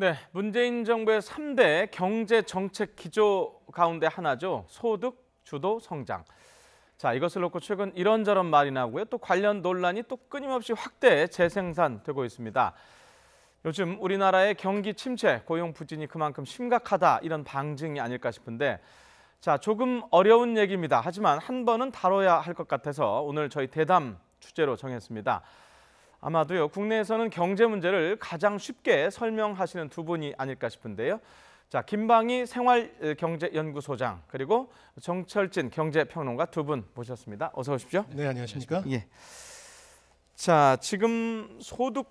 네, 문재인 정부의 3대 경제 정책 기조 가운데 하나죠. 소득 주도 성장. 자, 이것을 놓고 최근 이런저런 말이 나오고요. 또 관련 논란이 또 끊임없이 확대 재생산되고 있습니다. 요즘 우리나라의 경기 침체, 고용 부진이 그만큼 심각하다 이런 방증이 아닐까 싶은데 자, 조금 어려운 얘기입니다. 하지만 한 번은 다뤄야 할 것 같아서 오늘 저희 대담 주제로 정했습니다. 아마도요, 국내에서는 경제 문제를 가장 쉽게 설명하시는 두 분이 아닐까 싶은데요. 자, 김방희 생활경제연구소장 그리고 정철진 경제평론가 두 분 모셨습니다. 어서 오십시오. 네, 안녕하십니까? 예. 자, 지금 소득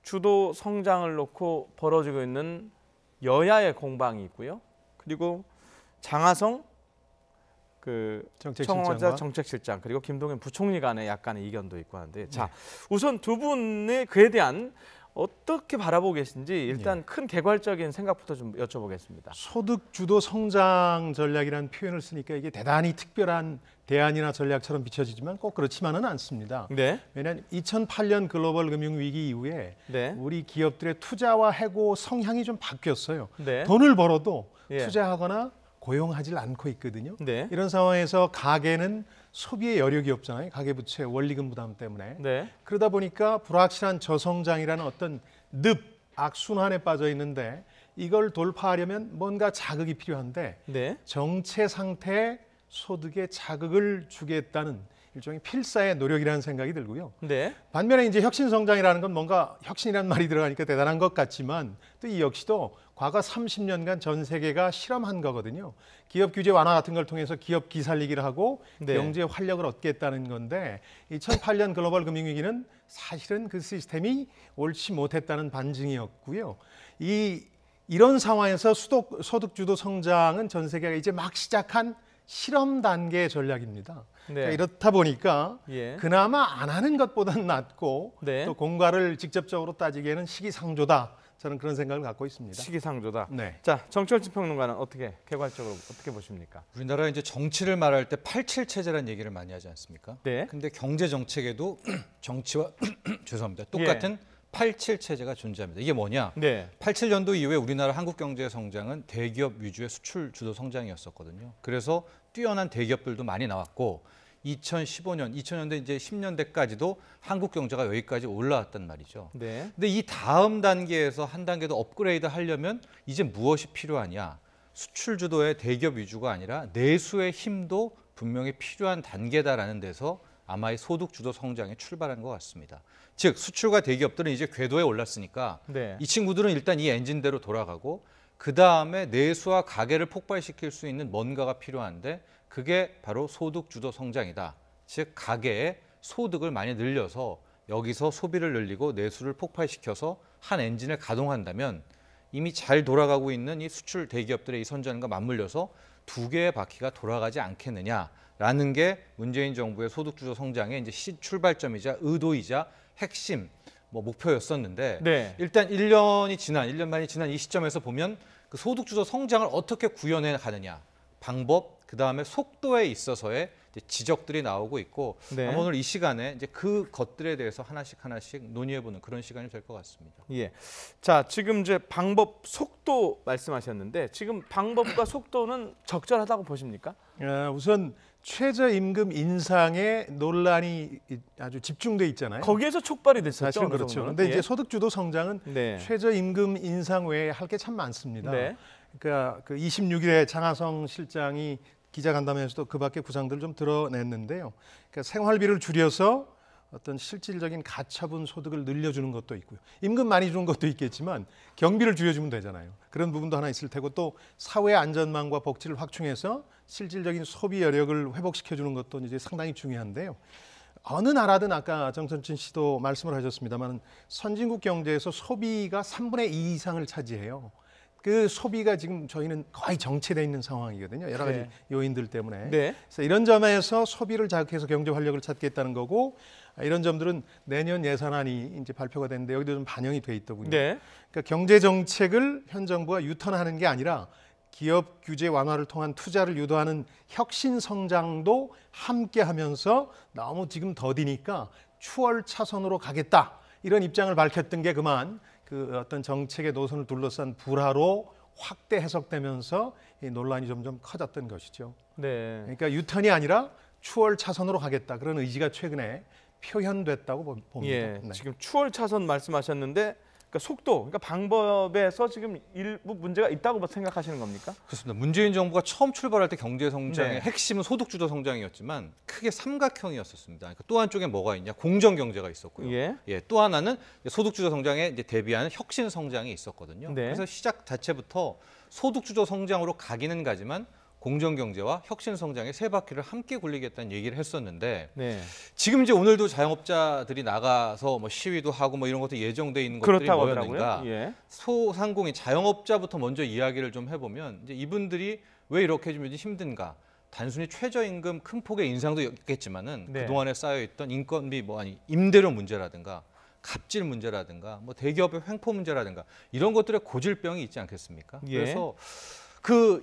주도 성장을 놓고 벌어지고 있는 여야의 공방이 있고요. 그리고 장하성 청와대 정책실장 그리고 김동연 부총리 간의 약간의 이견도 있고 하는데 자, 우선 두 분의 그에 대한 어떻게 바라보고 계신지 일단 큰 개괄적인 생각부터 좀 여쭤보겠습니다. 소득 주도 성장 전략이라는 표현을 쓰니까 이게 대단히 특별한 대안이나 전략처럼 비춰지지만 꼭 그렇지만은 않습니다. 네. 왜냐하면 2008년 글로벌 금융 위기 이후에 네. 우리 기업들의 투자와 해고 성향이 좀 바뀌었어요. 네. 돈을 벌어도 예. 투자하거나 고용하지 않고 있거든요. 네. 이런 상황에서 가계는 소비의 여력이 없잖아요. 가계부채 원리금 부담 때문에. 네. 그러다 보니까 불확실한 저성장이라는 어떤 악순환에 빠져 있는데 이걸 돌파하려면 뭔가 자극이 필요한데 네. 정체 상태의 소득에 자극을 주겠다는 일종의 필사의 노력이라는 생각이 들고요. 네. 반면에 이제 혁신 성장이라는 건 뭔가 혁신이라는 말이 들어가니까 대단한 것 같지만 또 이 역시도 과거 30년간 전 세계가 실험한 거거든요. 기업 규제 완화 같은 걸 통해서 기업 기살리기를 하고 네. 경제 활력을 얻겠다는 건데 2008년 글로벌 금융위기는 사실은 그 시스템이 옳지 못했다는 반증이었고요. 이런 상황에서 소득 주도 성장은 전 세계가 이제 막 시작한 실험 단계의 전략입니다. 네. 그러니까 이렇다 보니까 예. 그나마 안 하는 것보다는 낫고 네. 또 공과를 직접적으로 따지기에는 시기상조다. 저는 그런 생각을 갖고 있습니다. 시기상조다. 네. 자, 정철진 평론가는 어떻게 개괄적으로 어떻게 보십니까? 우리나라 이제 정치를 말할 때 87 체제라는 얘기를 많이 하지 않습니까? 네. 근데 경제 정책에도 정치와 죄송합니다. 똑같은 87 체제가 존재합니다. 이게 뭐냐? 네. 87년도 이후에 우리나라 한국 경제 성장은 대기업 위주의 수출 주도 성장이었었거든요. 그래서 뛰어난 대기업들도 많이 나왔고 2015년, 2000년대 이제 10년대까지도 한국 경제가 여기까지 올라왔단 말이죠. 네. 근데 이 다음 단계에서 한 단계 더 업그레이드 하려면 이제 무엇이 필요하냐? 수출 주도의 대기업 위주가 아니라 내수의 힘도 분명히 필요한 단계다라는 데서 아마 이 소득 주도 성장에 출발한 것 같습니다. 즉 수출과 대기업들은 이제 궤도에 올랐으니까 네. 이 친구들은 일단 이 엔진대로 돌아가고 그 다음에 내수와 가계를 폭발시킬 수 있는 뭔가가 필요한데 그게 바로 소득 주도 성장이다. 즉 가계의 소득을 많이 늘려서 여기서 소비를 늘리고 내수를 폭발시켜서 한 엔진을 가동한다면 이미 잘 돌아가고 있는 이 수출 대기업들의 이 선전과 맞물려서 두 개의 바퀴가 돌아가지 않겠느냐라는 게 문재인 정부의 소득 주도 성장의 이제 출발점이자 의도이자 핵심 목표였었는데 네. 일단 1년 만이 지난 이 시점에서 보면 그 소득 주도 성장을 어떻게 구현해 가느냐 방법 그다음에 속도에 있어서의 이제 지적들이 나오고 있고 네. 아마 오늘 이 시간에 이제 그 것들에 대해서 하나씩 논의해보는 그런 시간이 될 것 같습니다. 예. 자, 지금 이제 방법, 속도 말씀하셨는데 지금 방법과 속도는 적절하다고 보십니까? 우선 최저임금 인상에 논란이 아주 집중돼 있잖아요. 거기에서 촉발이 됐었죠. 사실은 그렇죠. 그런데 예. 이제 소득주도 성장은 네. 최저임금 인상 외에 할 게 참 많습니다. 네. 그러니까 그 26일에 장하성 실장이 기자간담회에서도 그 밖에 구상들을 좀 드러냈는데요. 그러니까 생활비를 줄여서 어떤 실질적인 가처분 소득을 늘려주는 것도 있고요. 임금 많이 주는 것도 있겠지만 경비를 줄여주면 되잖아요. 그런 부분도 하나 있을 테고 또 사회 안전망과 복지를 확충해서 실질적인 소비 여력을 회복시켜주는 것도 이제 상당히 중요한데요. 어느 나라든 아까 정철진 씨도 말씀을 하셨습니다만 선진국 경제에서 소비가 3분의 2 이상을 차지해요. 그 소비가 지금 저희는 거의 정체되어 있는 상황이거든요. 여러 가지 요인들 때문에. 네. 그래서 이런 점에서 소비를 자극해서 경제 활력을 찾겠다는 거고 이런 점들은 내년 예산안이 이제 발표가 됐는데 여기도 좀 반영이 돼 있더군요. 네. 그러니까 경제 정책을 현 정부가 유턴하는 게 아니라 기업 규제 완화를 통한 투자를 유도하는 혁신 성장도 함께 하면서 너무 지금 더디니까 추월 차선으로 가겠다. 이런 입장을 밝혔던 게 그만 그 어떤 정책의 노선을 둘러싼 불화로 확대 해석되면서 이 논란이 점점 커졌던 것이죠. 네. 그러니까 유턴이 아니라 추월 차선으로 가겠다 그런 의지가 최근에 표현됐다고 봅니다. 예. 네. 지금 추월 차선 말씀하셨는데 그러니까 속도, 그러니까 방법에서 지금 일부 문제가 있다고 생각하시는 겁니까? 그렇습니다. 문재인 정부가 처음 출발할 때 경제 성장의 네. 핵심은 소득 주도 성장이었지만 크게 삼각형이었었습니다. 그러니까 또 한쪽에 뭐가 있냐? 공정 경제가 있었고요. 예. 또 하나는 소득 주도 성장에 이제 대비하는 혁신 성장이 있었거든요. 네. 그래서 시작 자체부터 소득 주도 성장으로 가기는 가지만 공정 경제와 혁신 성장의 세 바퀴를 함께 굴리겠다는 얘기를 했었는데 네. 지금 이제 오늘도 자영업자들이 나가서 뭐 시위도 하고 뭐 이런 것도 예정돼 있는 것들이 그렇다고 뭐였는가? 하더라고요. 예. 소상공인 자영업자부터 먼저 이야기를 좀 해보면 이제 이분들이 왜 이렇게 좀 힘든가? 단순히 최저임금 큰 폭의 인상도 있겠지만은 네. 그동안에 쌓여있던 인건비 임대료 문제라든가 갑질 문제라든가 뭐 대기업의 횡포 문제라든가 이런 것들의 고질병이 있지 않겠습니까? 예. 그래서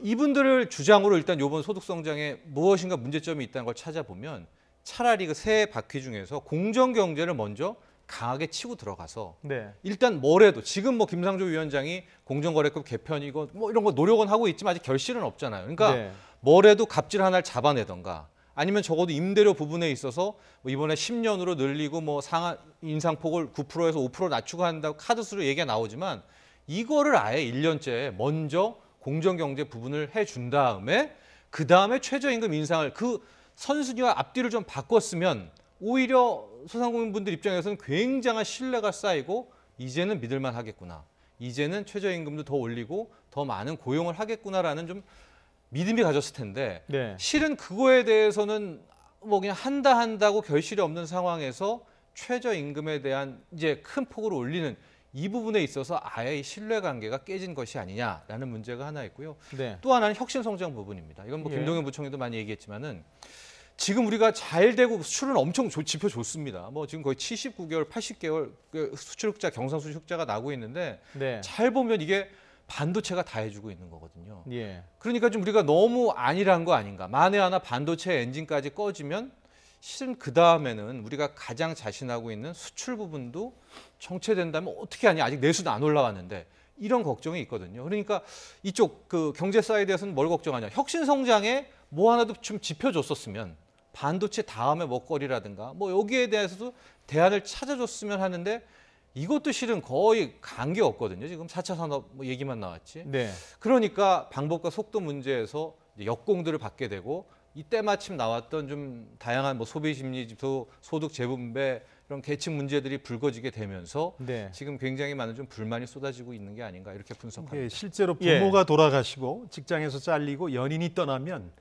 이분들을 주장으로 일단 이번 소득 성장에 무엇인가 문제점이 있다는 걸 찾아보면 차라리 그 세 바퀴 중에서 공정 경제를 먼저 강하게 치고 들어가서 네. 일단 뭐래도 지금 뭐 김상조 위원장이 공정거래법 개편 이거 뭐 이런 거 노력은 하고 있지만 아직 결실은 없잖아요. 그러니까 네. 뭐래도 갑질 하나를 잡아내던가 아니면 적어도 임대료 부분에 있어서 뭐 이번에 10년으로 늘리고 뭐 상한 인상폭을 9%에서 5% 낮추고 한다고 카드수로 얘기가 나오지만 이거를 아예 1년째 먼저 공정경제 부분을 해준 다음에 그 다음에 최저임금 인상을 그 선순위와 앞뒤를 좀 바꿨으면 오히려 소상공인분들 입장에서는 굉장한 신뢰가 쌓이고 이제는 믿을만 하겠구나. 이제는 최저임금도 더 올리고 더 많은 고용을 하겠구나라는 좀 믿음이 가졌을 텐데 네. 실은 그거에 대해서는 뭐 그냥 한다고 결실이 없는 상황에서 최저임금에 대한 이제 큰 폭으로 올리는 이 부분에 있어서 아예 신뢰관계가 깨진 것이 아니냐라는 문제가 하나 있고요. 네. 또 하나는 혁신성장 부분입니다. 이건 뭐 예. 김동연 부총리도 많이 얘기했지만은 지금 우리가 잘 되고 수출은 엄청 지표 좋습니다. 뭐 지금 거의 79개월, 80개월 수출 흑자, 경상 수출 흑자가 나고 있는데 네. 잘 보면 이게 반도체가 다 해주고 있는 거거든요. 예. 그러니까 좀 우리가 너무 안일한 거 아닌가. 만에 하나 반도체 엔진까지 꺼지면 실은 그 다음에는 우리가 가장 자신하고 있는 수출 부분도 정체된다면 어떻게 하냐. 아직 내수는 안 올라왔는데 이런 걱정이 있거든요. 그러니까 이쪽 그 경제 사이드에서는 뭘 걱정하냐. 혁신 성장에 뭐 하나도 좀 짚어줬었으면 반도체 다음에 먹거리라든가 뭐 여기에 대해서도 대안을 찾아줬으면 하는데 이것도 실은 거의 관계 없거든요. 지금 4차 산업 뭐 얘기만 나왔지. 네. 그러니까 방법과 속도 문제에서 이제 역공들을 받게 되고 이때 마침 나왔던 좀 다양한 뭐 소비 심리 지수, 소득 재분배 이런 계층 문제들이 불거지게 되면서 네. 지금 굉장히 많은 좀 불만이 쏟아지고 있는 게 아닌가 이렇게 분석합니다. 이게 실제로 예. 부모가 돌아가시고 직장에서 잘리고 연인이 떠나면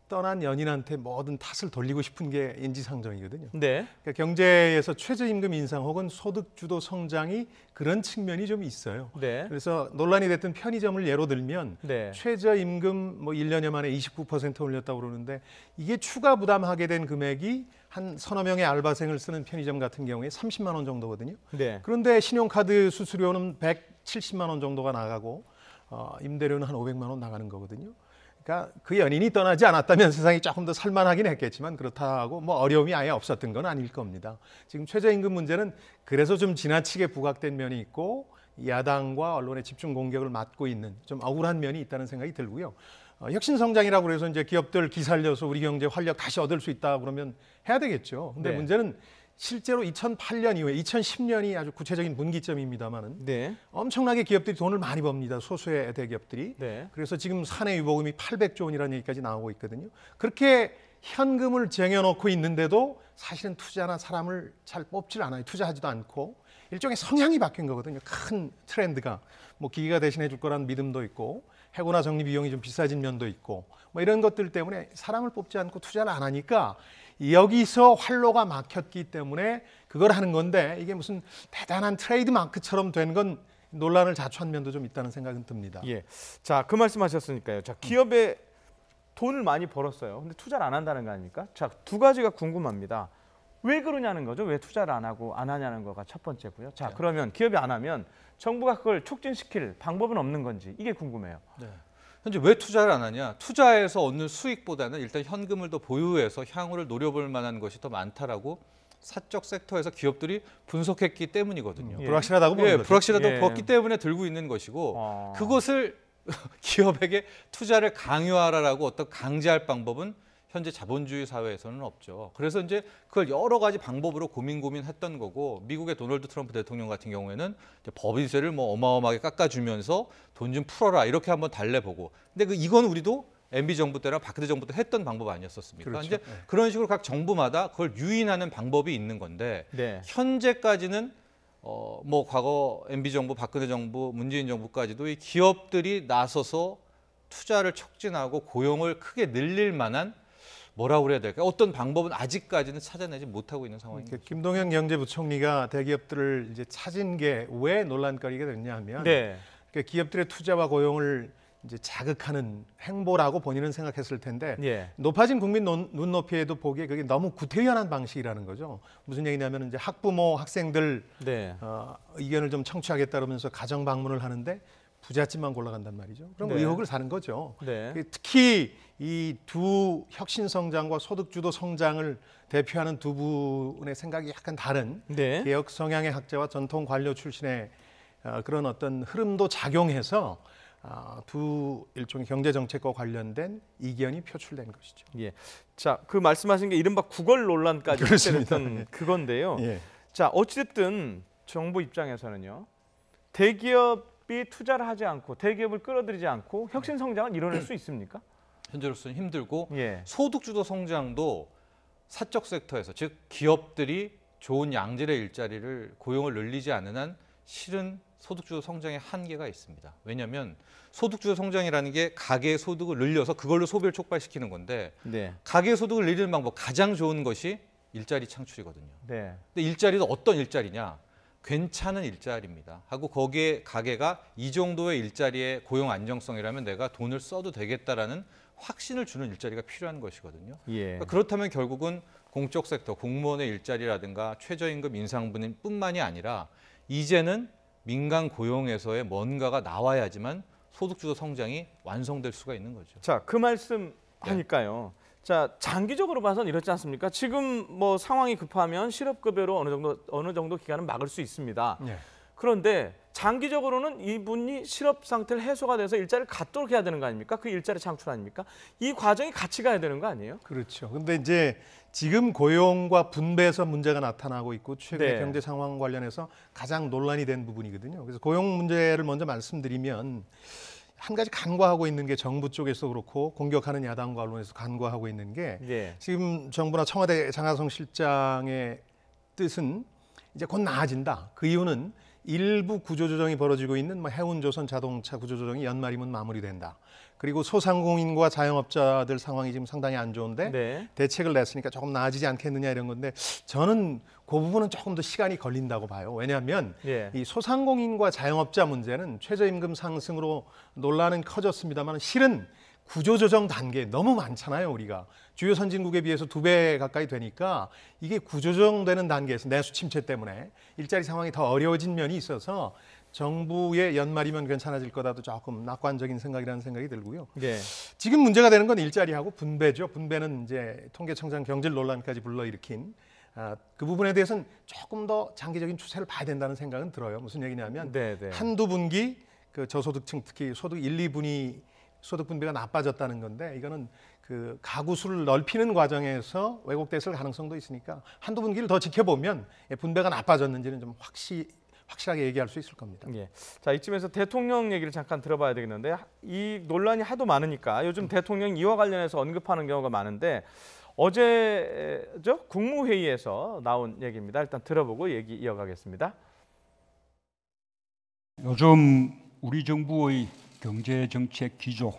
떠난 연인한테 모든 탓을 돌리고 싶은 게 인지상정이거든요. 네. 그러니까 경제에서 최저임금 인상 혹은 소득 주도 성장이 그런 측면이 좀 있어요. 네. 그래서 논란이 됐던 편의점을 예로 들면 네. 최저임금 뭐 1년여 만에 29% 올렸다고 그러는데 이게 추가 부담하게 된 금액이 한 서너 명의 알바생을 쓰는 편의점 같은 경우에 30만 원 정도거든요. 네. 그런데 신용카드 수수료는 170만 원 정도가 나가고 임대료는 한 500만 원 나가는 거거든요. 그러니까 그 연인이 떠나지 않았다면 세상이 조금 더 살만하긴 했겠지만 그렇다고 뭐 어려움이 아예 없었던 건 아닐 겁니다. 지금 최저임금 문제는 그래서 좀 지나치게 부각된 면이 있고 야당과 언론의 집중 공격을 맡고 있는 좀 억울한 면이 있다는 생각이 들고요. 혁신 성장이라고 그래서 이제 기업들 기살려서 우리 경제 활력 다시 얻을 수 있다 그러면 해야 되겠죠. 근데 네. 문제는 실제로 2008년 이후에 2010년이 아주 구체적인 분기점입니다만은 네. 엄청나게 기업들이 돈을 많이 법니다. 소수의 대기업들이. 네. 그래서 지금 사내 유보금이 800조 원이라는 얘기까지 나오고 있거든요. 그렇게 현금을 쟁여놓고 있는데도 사실은 투자나 사람을 잘 뽑질 않아요. 투자하지도 않고 일종의 성향이 바뀐 거거든요. 큰 트렌드가 뭐 기계가 대신해 줄 거라는 믿음도 있고 해고나 정리 비용이 좀 비싸진 면도 있고 뭐 이런 것들 때문에 사람을 뽑지 않고 투자를 안 하니까 여기서 활로가 막혔기 때문에 그걸 하는 건데 이게 무슨 대단한 트레이드 마크처럼 된 건 논란을 자초한 면도 좀 있다는 생각은 듭니다. 예. 자, 그 말씀하셨으니까요. 자, 기업에 돈을 많이 벌었어요. 근데 투자를 안 한다는 거 아닙니까? 자, 두 가지가 궁금합니다. 왜 그러냐는 거죠. 왜 투자를 안 하고 안 하냐는 거가 첫 번째고요. 자, 그러면 기업이 안 하면 정부가 그걸 촉진시킬 방법은 없는 건지 이게 궁금해요. 네. 현재 왜 투자를 안 하냐? 투자해서 얻는 수익보다는 일단 현금을 더 보유해서 향후를 노려볼 만한 것이 더 많다라고 사적 섹터에서 기업들이 분석했기 때문이거든요. 예. 불확실하다고 보는 예, 거죠. 불확실하다고 예. 봤기 때문에 들고 있는 것이고 어. 그것을 기업에게 투자를 강요하라라고 어떤 강제할 방법은 현재 자본주의 사회에서는 없죠. 그래서 이제 그걸 여러 가지 방법으로 고민했던 거고 미국의 도널드 트럼프 대통령 같은 경우에는 이제 법인세를 뭐 어마어마하게 깎아주면서 돈 좀 풀어라 이렇게 한번 달래보고. 근데 이건 우리도 MB 정부 때나 박근혜 정부 때 했던 방법 아니었었습니까? 그렇죠. 이제 네. 그런 식으로 각 정부마다 그걸 유인하는 방법이 있는 건데 네. 현재까지는 뭐 과거 MB 정부, 박근혜 정부, 문재인 정부까지도 이 기업들이 나서서 투자를 촉진하고 고용을 크게 늘릴 만한 뭐라고 그래야 될까? 어떤 방법은 아직까지는 찾아내지 못하고 있는 상황입니다. 김동연 경제부총리가 대기업들을 이제 찾은 게 왜 논란거리가 됐냐면 네. 기업들의 투자와 고용을 이제 자극하는 행보라고 본인은 생각했을 텐데 예. 높아진 국민 눈높이에도 보기에 그게 너무 구태연한 방식이라는 거죠. 무슨 얘기냐면 이제 학부모, 학생들 네. 의견을 좀 청취하겠다 그러면서 가정 방문을 하는데 부잣집만 골라간단 말이죠. 그럼 네. 의혹을 사는 거죠. 네. 특히 이 두 혁신 성장과 소득 주도 성장을 대표하는 두 분의 생각이 약간 다른 네. 개혁 성향의 학자와 전통 관료 출신의 그런 어떤 흐름도 작용해서 두 일종의 경제 정책과 관련된 이견이 표출된 것이죠. 예. 자, 그 말씀하신 게 이른바 구걸 논란까지 그렇습니다. 됐던 그건데요. 예. 자, 어찌됐든 정부 입장에서는요. 대기업이 투자를 하지 않고 대기업을 끌어들이지 않고 혁신 성장을 이뤄낼 수 있습니까? 현재로서는 힘들고 예. 소득주도 성장도 사적 섹터에서 즉 기업들이 좋은 양질의 일자리를 고용을 늘리지 않는 한 실은 소득주도 성장의 한계가 있습니다. 왜냐하면 소득주도 성장이라는 게 가계의 소득을 늘려서 그걸로 소비를 촉발시키는 건데 네. 가계의 소득을 늘리는 방법 가장 좋은 것이 일자리 창출이거든요. 네. 근데 일자리도 어떤 일자리냐? 괜찮은 일자리입니다. 하고 거기에 가게가 이 정도의 일자리의 고용 안정성이라면 내가 돈을 써도 되겠다라는 확신을 주는 일자리가 필요한 것이거든요. 예. 그러니까 그렇다면 결국은 공적 섹터, 공무원의 일자리라든가 최저임금 인상분뿐만이 아니라 이제는 민간 고용에서의 뭔가가 나와야지만 소득주도 성장이 완성될 수가 있는 거죠. 자, 그 말씀 하니까요. 자, 장기적으로 봐서는 이렇지 않습니까? 지금 뭐 상황이 급하면 실업급여로 어느 정도 기간은 막을 수 있습니다. 예. 그런데 장기적으로는 이분이 실업 상태를 해소가 돼서 일자리를 갖도록 해야 되는 거 아닙니까? 그 일자리 창출 아닙니까? 이 과정이 같이 가야 되는 거 아니에요? 그렇죠. 근데 이제 지금 고용과 분배에서 문제가 나타나고 있고 최근의 네. 경제 상황 관련해서 가장 논란이 된 부분이거든요. 그래서 고용 문제를 먼저 말씀드리면 한 가지 간과하고 있는 게 정부 쪽에서 그렇고 공격하는 야당과 언론에서 간과하고 있는 게 예. 지금 정부나 청와대 장하성 실장의 뜻은 이제 곧 나아진다. 그 이유는 일부 구조조정이 벌어지고 있는 해운조선 자동차 구조조정이 연말이면 마무리된다. 그리고 소상공인과 자영업자들 상황이 지금 상당히 안 좋은데 네. 대책을 냈으니까 조금 나아지지 않겠느냐 이런 건데 저는 그 부분은 조금 더 시간이 걸린다고 봐요. 왜냐하면 예. 이 소상공인과 자영업자 문제는 최저임금 상승으로 논란은 커졌습니다만 실은 구조조정 단계 너무 많잖아요. 우리가 주요 선진국에 비해서 2배 가까이 되니까 이게 구조조정되는 단계에서 내수 침체 때문에 일자리 상황이 더 어려워진 면이 있어서 정부의 연말이면 괜찮아질 거다도 조금 낙관적인 생각이라는 생각이 들고요. 예. 지금 문제가 되는 건 일자리하고 분배죠. 분배는 이제 통계청장 경질 논란까지 불러일으킨 그 부분에 대해서는 조금 더 장기적인 추세를 봐야 된다는 생각은 들어요. 무슨 얘기냐면 네, 네. 한두 분기 그 저소득층 특히 소득 1, 2분위 소득 분배가 나빠졌다는 건데 이거는 그 가구 수를 넓히는 과정에서 왜곡됐을 가능성도 있으니까 한두 분기를 더 지켜보면 분배가 나빠졌는지는 좀 확실하게 얘기할 수 있을 겁니다. 예. 자, 이쯤에서 대통령 얘기를 잠깐 들어봐야 되겠는데 이 논란이 하도 많으니까 요즘 대통령이 이와 관련해서 언급하는 경우가 많은데 어제죠? 국무회의에서 나온 얘기입니다. 일단 들어보고 얘기 이어가겠습니다. 요즘 우리 정부의 경제 정책 기조,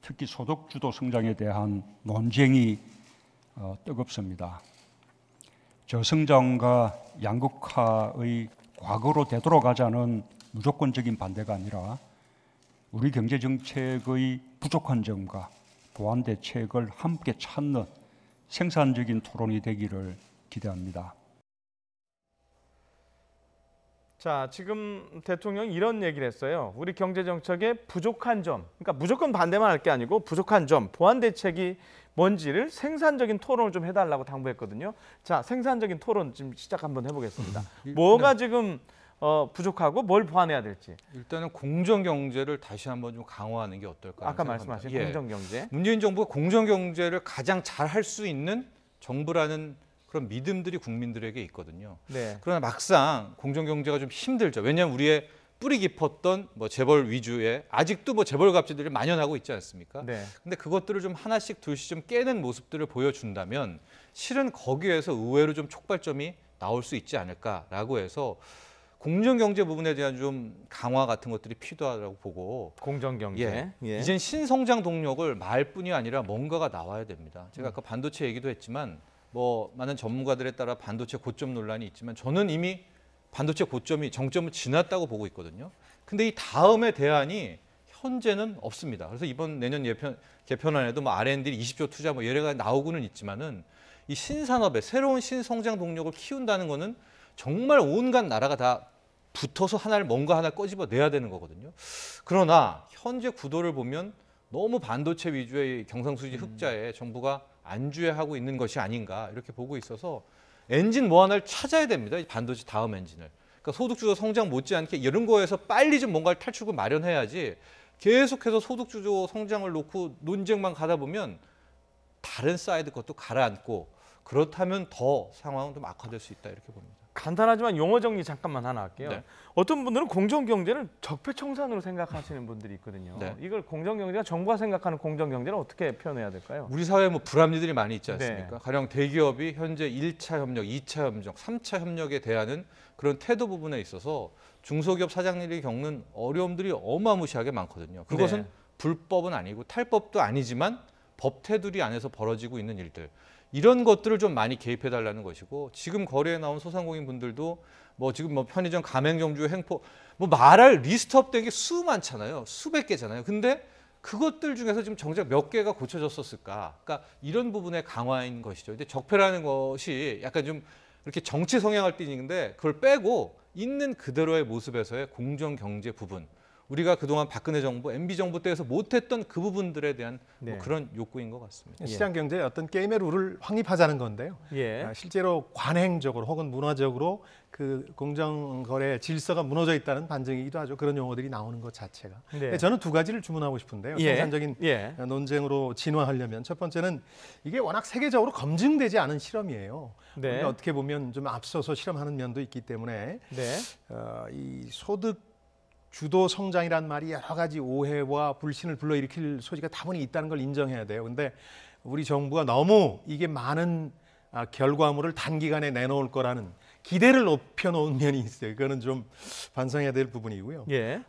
특히 소득 주도 성장에 대한 논쟁이 뜨겁습니다. 저성장과 양극화의 과거로 되돌아가자는 무조건적인 반대가 아니라 우리 경제 정책의 부족한 점과 보완 대책을 함께 찾는 생산적인 토론이 되기를 기대합니다. 자, 지금 대통령이 이런 얘기를 했어요. 우리 경제 정책의 부족한 점, 그러니까 무조건 반대만 할 게 아니고 부족한 점, 보완 대책이 뭔지를 생산적인 토론을 좀 해달라고 당부했거든요. 자, 생산적인 토론 지금 시작 한번 해보겠습니다. 뭐가 지금 부족하고 뭘 보완해야 될지. 일단은 공정 경제를 다시 한번 좀 강화하는 게 어떨까? 아까 말씀하신 예. 공정 경제. 문재인 정부가 공정 경제를 가장 잘 할 수 있는 정부라는 그런 믿음들이 국민들에게 있거든요. 네. 그러나 막상 공정 경제가 좀 힘들죠. 왜냐하면 우리의 뿌리 깊었던 뭐 재벌 위주의 아직도 뭐 재벌 갑질들이 만연하고 있지 않습니까? 네. 근데 그것들을 좀 하나씩 둘씩 좀 깨는 모습들을 보여준다면 실은 거기에서 의외로 좀 촉발점이 나올 수 있지 않을까라고 해서 공정 경제 부분에 대한 좀 강화 같은 것들이 필요하다고 보고 공정 경제. 예. 이젠 신성장 동력을 말뿐이 아니라 뭔가가 나와야 됩니다. 제가 아까 반도체 얘기도 했지만 뭐 많은 전문가들에 따라 반도체 고점 논란이 있지만 저는 이미 반도체 고점이 정점을 지났다고 보고 있거든요. 근데 이 다음의 대안이 현재는 없습니다. 그래서 이번 내년 개편안에도 뭐 R&D 20조 투자 뭐 예래가 나오고는 있지만은 이 신산업에 새로운 신성장 동력을 키운다는 거는 정말 온갖 나라가 다 붙어서 뭔가 하나를 꺼집어 내야 되는 거거든요. 그러나 현재 구도를 보면 너무 반도체 위주의 경상수지 흑자에 정부가 안주해하고 있는 것이 아닌가 이렇게 보고 있어서 엔진 뭐 하나를 찾아야 됩니다. 이 반도체 다음 엔진을. 그러니까 소득주도 성장 못지않게 이런 거에서 빨리 좀 뭔가를 탈출구 마련해야지 계속해서 소득주도 성장을 놓고 논쟁만 가다 보면 다른 사이드 것도 가라앉고 그렇다면 더 상황은 좀 악화될 수 있다 이렇게 봅니다. 간단하지만 용어 정리 잠깐만 하나 할게요. 네. 어떤 분들은 공정 경제를 적폐청산으로 생각하시는 분들이 있거든요. 네. 이걸 공정 경제가 정부가 생각하는 공정 경제를 어떻게 표현해야 될까요? 우리 사회에 뭐 불합리들이 많이 있지 않습니까? 네. 가령 대기업이 현재 1차 협력, 2차 협력, 3차 협력에 대한 그런 태도 부분에 있어서 중소기업 사장님이 겪는 어려움들이 어마무시하게 많거든요. 그것은 네. 불법은 아니고 탈법도 아니지만 법 테두리 안에서 벌어지고 있는 일들. 이런 것들을 좀 많이 개입해 달라는 것이고 지금 거리에 나온 소상공인 분들도 뭐 지금 뭐 편의점 가맹점주 횡포 뭐 말할 리스트업된 게 수많잖아요. 수백 개잖아요. 근데 그것들 중에서 지금 정작 몇 개가 고쳐졌었을까? 그러니까 이런 부분의 강화인 것이죠. 근데 적폐라는 것이 약간 좀 이렇게 정치 성향을 띠는데 그걸 빼고 있는 그대로의 모습에서의 공정 경제 부분. 우리가 그동안 박근혜 정부, MB 정부 때에서 못했던 그 부분들에 대한 네. 뭐 그런 욕구인 것 같습니다. 시장 경제에 어떤 게임의 룰을 확립하자는 건데요. 예. 실제로 관행적으로 혹은 문화적으로 그 공정거래 질서가 무너져 있다는 반증이기도 하죠. 그런 용어들이 나오는 것 자체가. 네. 근데 저는 두 가지를 주문하고 싶은데요. 예. 생산적인 예. 논쟁으로 진화하려면 첫 번째는 이게 워낙 세계적으로 검증되지 않은 실험이에요. 네. 우리가 어떻게 보면 좀 앞서서 실험하는 면도 있기 때문에 네. 이 소득 주도 성장이란 말이 여러 가지 오해와 불신을 불러일으킬 소지가 다분히 있다는 걸 인정해야 돼요. 근데 우리 정부가 너무 이게 많은 결과물을 단기간에 내놓을 거라는 기대를 높여놓은 면이 있어요. 그거는 좀 반성해야 될 부분이고요. 예.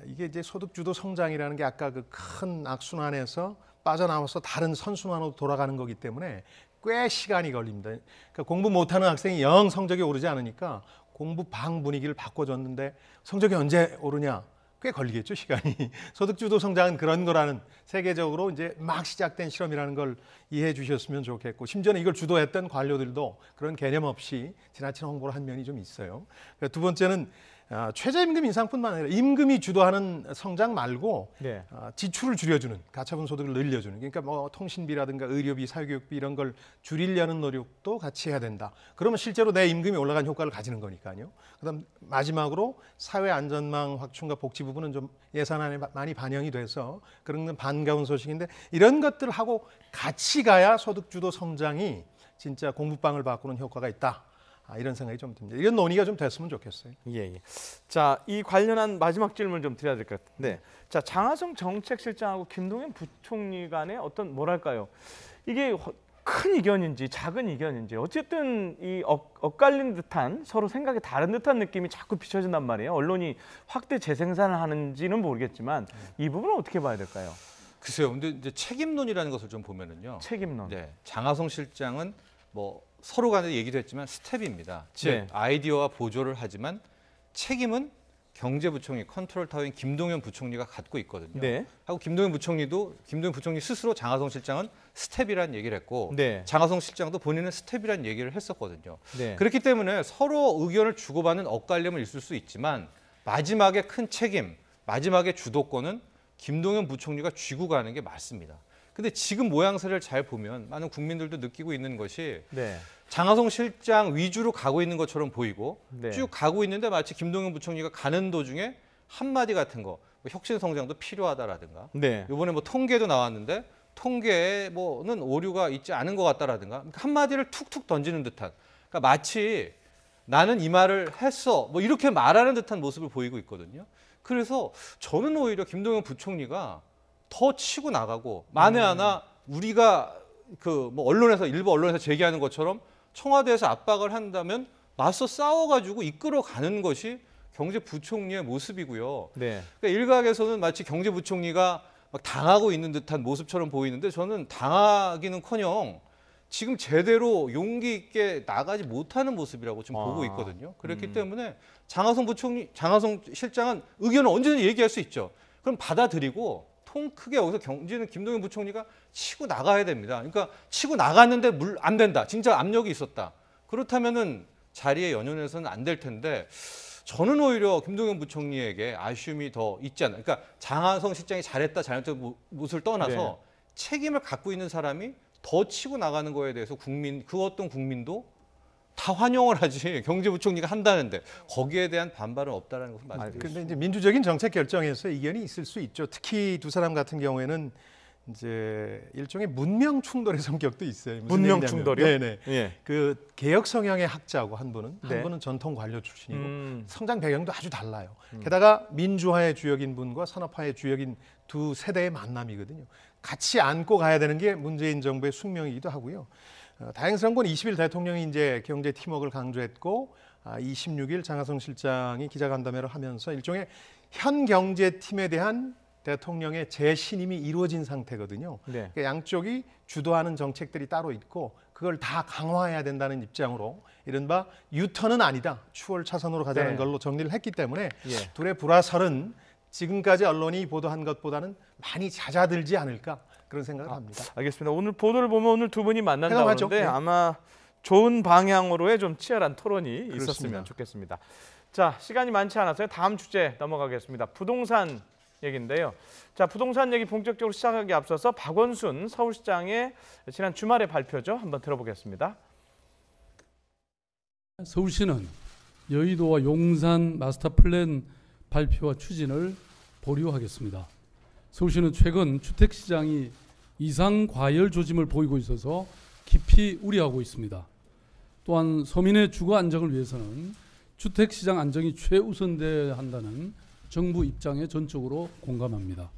이게 이제 소득 주도 성장이라는 게 아까 그 큰 악순환에서 빠져나와서 다른 선순환으로 돌아가는 거기 때문에 꽤 시간이 걸립니다. 그러니까 공부 못하는 학생이 영 성적이 오르지 않으니까 공부 방 분위기를 바꿔줬는데 성적이 언제 오르냐? 꽤 걸리겠죠, 시간이. 소득주도 성장은 그런 거라는 세계적으로 이제 막 시작된 실험이라는 걸 이해해 주셨으면 좋겠고 심지어는 이걸 주도했던 관료들도 그런 개념 없이 지나친 홍보를 한 면이 좀 있어요. 두 번째는 최저임금 인상뿐만 아니라 임금이 주도하는 성장 말고 네. 지출을 줄여주는 가처분 소득을 늘려주는 그러니까 뭐 통신비라든가 의료비, 사교육비 이런 걸 줄이려는 노력도 같이 해야 된다. 그러면 실제로 내 임금이 올라간 효과를 가지는 거니까요. 그다음 마지막으로 사회 안전망 확충과 복지 부분은 좀 예산안에 많이 반영이 돼서 그런 건 반가운 소식인데 이런 것들 하고 같이 가야 소득 주도 성장이 진짜 공부방을 바꾸는 효과가 있다. 이런 생각이 좀 듭니다. 이런 논의가 좀 됐으면 좋겠어요. 예. 자, 이 관련한 마지막 질문 좀 드려야 될 것 같은데, 자, 장하성 정책실장하고 김동연 부총리 간의 어떤 뭐랄까요? 이게 큰 이견인지 작은 이견인지 어쨌든 이 엇갈린 듯한 서로 생각이 다른 듯한 느낌이 자꾸 비춰진단 말이에요. 언론이 확대 재생산을 하는지는 모르겠지만 이 부분은 어떻게 봐야 될까요? 글쎄요. 근데 이제 책임론이라는 것을 좀 보면은요. 책임론. 네. 장하성 실장은 뭐 서로 간에 얘기도 했지만 스텝입니다. 즉 네. 아이디어와 보조를 하지만 책임은 경제부총리 컨트롤 타워인 김동연 부총리가 갖고 있거든요. 네. 하고 김동연 부총리 스스로 장하성 실장은 스텝이라는 얘기를 했고 네. 장하성 실장도 본인은 스텝이라는 얘기를 했었거든요. 네. 그렇기 때문에 서로 의견을 주고받는 엇갈림은 있을 수 있지만 마지막에 큰 책임, 마지막에 주도권은 김동연 부총리가 쥐고 가는 게 맞습니다. 근데 지금 모양새를 잘 보면 많은 국민들도 느끼고 있는 것이 네. 장하성 실장 위주로 가고 있는 것처럼 보이고 네. 쭉 가고 있는데 마치 김동연 부총리가 가는 도중에 한마디 같은 거, 뭐 혁신 성장도 필요하다라든가 네. 이번에 뭐 통계도 나왔는데 통계에 뭐는 오류가 있지 않은 것 같다라든가 그러니까 한마디를 툭툭 던지는 듯한 그러니까 마치 나는 이 말을 했어 뭐 이렇게 말하는 듯한 모습을 보이고 있거든요. 그래서 저는 오히려 김동연 부총리가 더 치고 나가고 만에 하나 우리가 그 뭐 언론에서 일부 언론에서 제기하는 것처럼 청와대에서 압박을 한다면 맞서 싸워가지고 이끌어가는 것이 경제부총리의 모습이고요. 네. 그러니까 일각에서는 마치 경제부총리가 막 당하고 있는 듯한 모습처럼 보이는데 저는 당하기는커녕 지금 제대로 용기 있게 나가지 못하는 모습이라고 지금 보고 있거든요. 그렇기 때문에 장하성 실장은 의견을 언제든 얘기할 수 있죠. 그럼 받아들이고 통 크게 여기서 경제는 김동연 부총리가 치고 나가야 됩니다. 그러니까 치고 나갔는데 안 된다. 진짜 압력이 있었다. 그렇다면은 자리에 연연해서는 안 될 텐데 저는 오히려 김동연 부총리에게 아쉬움이 더 있지 않나. 그러니까 장하성 실장이 잘했다 잘못했다 못을 떠나서 네. 책임을 갖고 있는 사람이 더 치고 나가는 거에 대해서 그 어떤 국민도 다 환영을 하지 경제부총리가 한다는데 거기에 대한 반발은 없다라는 것을 말씀드리겠습니다. 근데 이제 민주적인 정책 결정에서 이견이 있을 수 있죠. 특히 두 사람 같은 경우에는 이제 일종의 문명 충돌의 성격도 있어요. 무슨 문명 얘기냐면, 충돌이요? 네네. 예. 그 개혁 성향의 학자고 한 분은 네. 한 분은 전통 관료 출신이고 성장 배경도 아주 달라요. 음. 게다가 민주화의 주역인 분과 산업화의 주역인 두 세대의 만남이거든요. 같이 안고 가야 되는 게 문재인 정부의 숙명이기도 하고요. 다행스러운 건 20일 대통령이 이제 경제 팀워크를 강조했고 26일 장하성 실장이 기자간담회를 하면서 일종의 현 경제팀에 대한 대통령의 재신임이 이루어진 상태거든요. 네. 그러니까 양쪽이 주도하는 정책들이 따로 있고 그걸 다 강화해야 된다는 입장으로 이른바 유턴은 아니다. 추월 차선으로 가자는 네. 걸로 정리를 했기 때문에 예. 둘의 불화설은 지금까지 언론이 보도한 것보다는 많이 잦아들지 않을까 그런 생각을 합니다. 알겠습니다. 오늘 보도를 보면 오늘 두 분이 만난다고 해당하죠. 하는데 네. 아마 좋은 방향으로의 좀 치열한 토론이 있었으면 그렇습니다. 좋겠습니다. 자, 시간이 많지 않아서요. 다음 주제 넘어가겠습니다. 부동산 얘기인데요. 자, 부동산 얘기 본격적으로 시작하기 앞서서 박원순 서울시장의 지난 주말의 발표죠. 한번 들어보겠습니다. 서울시는 여의도와 용산 마스터 플랜 발표와 추진을 보류하겠습니다. 서울시는 최근 주택시장이 이상 과열 조짐을 보이고 있어서 깊이 우려하고 있습니다. 또한 서민의 주거 안정을 위해서는 주택시장 안정이 최우선돼야 한다는 정부 입장에 전적으로 공감합니다.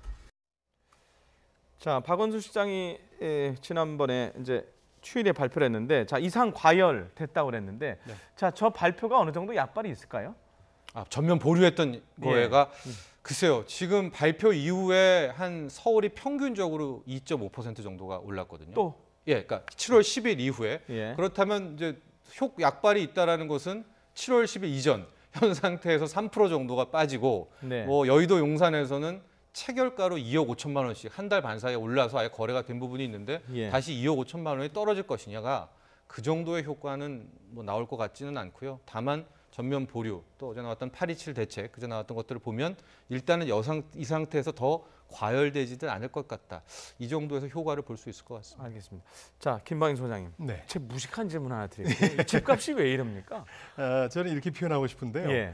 자, 박원순 시장이 지난번에 이제 추일에 발표를 했는데 자, 이상 과열 됐다고 그랬는데 네. 자, 저 발표가 어느 정도 약발이 있을까요? 전면 보류했던 거가 글쎄요. 지금 발표 이후에 한 서울이 평균적으로 2.5% 정도가 올랐거든요. 또 예, 그러니까 7월 10일 이후에 예. 그렇다면 이제 약발이 있다라는 것은 7월 10일 이전 현 상태에서 3% 정도가 빠지고 네. 뭐 여의도 용산에서는 체결가로 2억 5천만 원씩 한 달 반 사이에 올라서 아예 거래가 된 부분이 있는데 예. 다시 2억 5천만 원이 떨어질 것이냐가 그 정도의 효과는 뭐 나올 것 같지는 않고요. 다만 전면 보류 또 어제 나왔던 8.27 대책 그제 나왔던 것들을 보면 일단은 이 상태에서 더 과열되지는 않을 것 같다. 이 정도에서 효과를 볼 수 있을 것 같습니다. 알겠습니다. 자, 김방인 소장님. 네. 제 무식한 질문 하나 드릴게요. 집값이 왜 이럽니까? 저는 이렇게 표현하고 싶은데요. 예.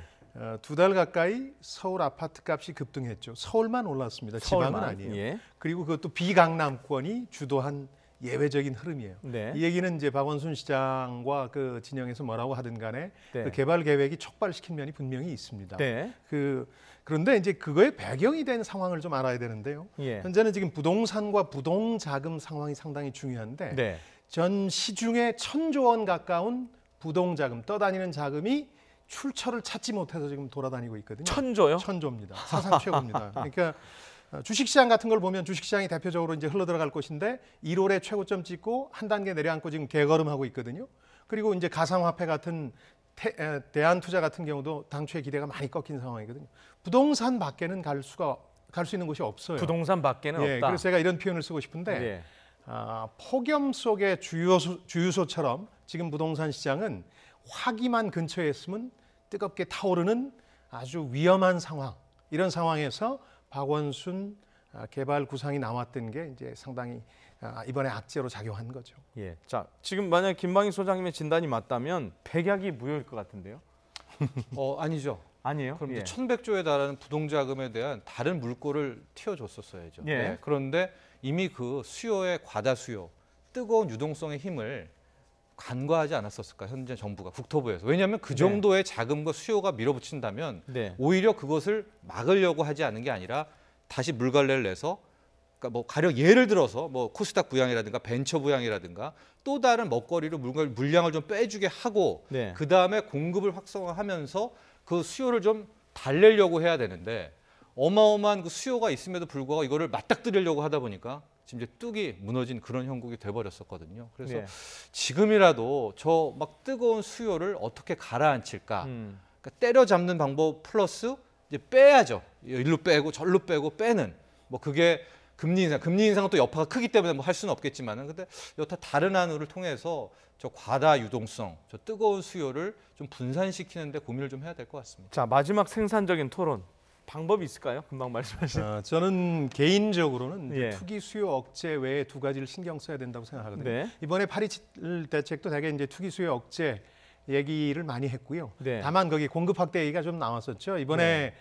2달 가까이 서울 아파트 값이 급등했죠. 서울만 올랐습니다. 지방은 서울만. 아니에요. 예. 그리고 그것도 비강남권이 주도한 예외적인 흐름이에요. 네. 이 얘기는 이제 박원순 시장과 그 진영에서 뭐라고 하든 간에 네. 그 개발 계획이 촉발시킨 면이 분명히 있습니다. 네. 그런데 이제 그거에 배경이 된 상황을 좀 알아야 되는데요. 예. 현재는 지금 부동산과 부동자금 상황이 상당히 중요한데 네. 전 시중에 1,000조 원 가까운 부동자금 떠다니는 자금이 출처를 찾지 못해서 지금 돌아다니고 있거든요. 1,000조요? 1,000조입니다. 사상 최고입니다. 그러니까 주식시장 같은 걸 보면 주식시장이 대표적으로 이제 흘러들어갈 곳인데 1월에 최고점 찍고 한 단계 내려앉고 지금 개걸음하고 있거든요. 그리고 이제 가상화폐 같은 대한투자 같은 경우도 당초에 기대가 많이 꺾인 상황이거든요. 부동산 밖에는 갈 수 있는 곳이 없어요. 부동산 밖에는 예, 없다. 그래서 제가 이런 표현을 쓰고 싶은데 예. 폭염 속의 주유소처럼 지금 부동산 시장은 화기만 근처에 있으면 뜨겁게 타오르는 아주 위험한 상황. 이런 상황에서 박원순 개발 구상이 나왔던 게 이제 상당히 이번에 악재로 작용한 거죠. 예. 자, 지금 만약 김방희 소장님의 진단이 맞다면 백약이 무효일 것 같은데요? 아니죠. 아니에요? 그럼 예. 1,100조에 달하는 부동자금에 대한 다른 물꼬를 틔워줬었어야죠. 예. 네, 그런데 이미 그 수요의 과다 수요, 뜨거운 유동성의 힘을 간과하지 않았었을까 현재 정부가 국토부에서. 왜냐하면 그 정도의 자금과 수요가 밀어붙인다면 네. 오히려 그것을 막으려고 하지 않은 게 아니라 다시 물갈래를 내서, 그러니까 뭐 가령 예를 들어서 뭐 코스닥 부양이라든가 벤처 부양이라든가 또 다른 먹거리로 물량을 좀 빼주게 하고 네. 그 다음에 공급을 활성화하면서 그 수요를 좀 달래려고 해야 되는데 어마어마한 그 수요가 있음에도 불구하고 이거를 맞닥뜨리려고 하다 보니까 지금 이제 뚝이 무너진 그런 형국이 돼버렸었거든요. 그래서 네. 지금이라도 저 막 뜨거운 수요를 어떻게 가라앉힐까? 그러니까 때려잡는 방법 플러스 이제 빼야죠. 일로 빼고 절로 빼고 빼는 뭐 그게 금리 인상은 또 여파가 크기 때문에 뭐 할 수는 없겠지만은 근데 여타 다른 안을 통해서 저 과다 유동성, 저 뜨거운 수요를 좀 분산시키는데 고민을 좀 해야 될 것 같습니다. 자, 마지막 생산적인 토론. 방법이 있을까요? 금방 말씀하신. 저는 개인적으로는 이제 예. 투기 수요 억제 외에 두 가지를 신경 써야 된다고 생각하거든요. 네. 이번에 8.27 대책도 되게 이제 투기 수요 억제 얘기를 많이 했고요. 네. 다만 거기 공급 확대 얘기가 좀 나왔었죠. 이번에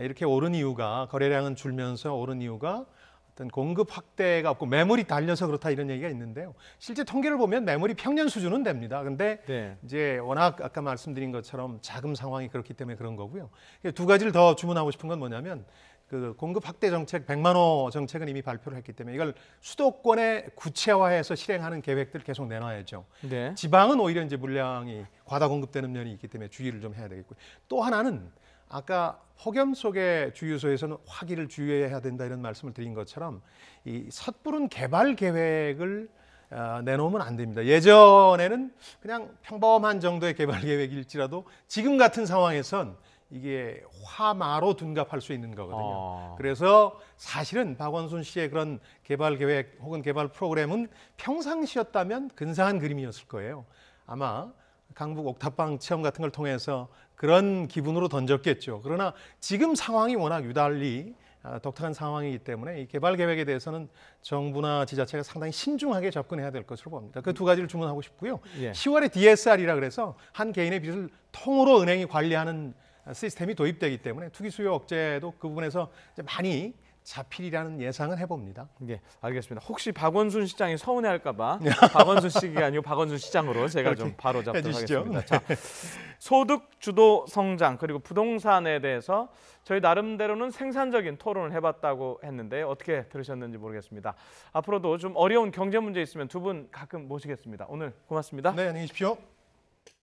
이렇게 오른 이유가 거래량은 줄면서 오른 이유가 어떤 공급 확대가 없고 매물이 달려서 그렇다 이런 얘기가 있는데요. 실제 통계를 보면 매물이 평년 수준은 됩니다. 근데 네. 이제 워낙 아까 말씀드린 것처럼 자금 상황이 그렇기 때문에 그런 거고요. 두 가지를 더 주문하고 싶은 건 뭐냐면 그 공급 확대 정책 100만 호 정책은 이미 발표를 했기 때문에 이걸 수도권에 구체화해서 실행하는 계획들 계속 내놔야죠. 네. 지방은 오히려 이제 물량이 과다 공급되는 면이 있기 때문에 주의를 좀 해야 되겠고요. 또 하나는 아까 폭염 속의 주유소에서는 화기를 주의해야 된다 이런 말씀을 드린 것처럼 이 섣부른 개발 계획을 내놓으면 안 됩니다. 예전에는 그냥 평범한 정도의 개발 계획일지라도 지금 같은 상황에선 이게 화마로 둔갑할 수 있는 거거든요. 그래서 사실은 박원순 씨의 그런 개발 계획 혹은 개발 프로그램은 평상시였다면 근사한 그림이었을 거예요. 아마 강북 옥탑방 체험 같은 걸 통해서 그런 기분으로 던졌겠죠. 그러나 지금 상황이 워낙 유달리 독특한 상황이기 때문에 이 개발 계획에 대해서는 정부나 지자체가 상당히 신중하게 접근해야 될 것으로 봅니다. 그 두 가지를 주문하고 싶고요. 예. 10월에 DSR이라 그래서 한 개인의 빚을 통으로 은행이 관리하는 시스템이 도입되기 때문에 투기 수요 억제도 그 부분에서 이제 많이 잡히리라는 예상은 해봅니다. 예, 알겠습니다. 혹시 박원순 시장이 서운해할까봐 박원순 씨가 아니고 박원순 시장으로 제가 좀 바로 잡도록 해주시죠. 하겠습니다. 자, 소득 주도 성장 그리고 부동산에 대해서 저희 나름대로는 생산적인 토론을 해봤다고 했는데 어떻게 들으셨는지 모르겠습니다. 앞으로도 좀 어려운 경제 문제 있으면 두 분 가끔 모시겠습니다. 오늘 고맙습니다. 네, 안녕히 계십시오.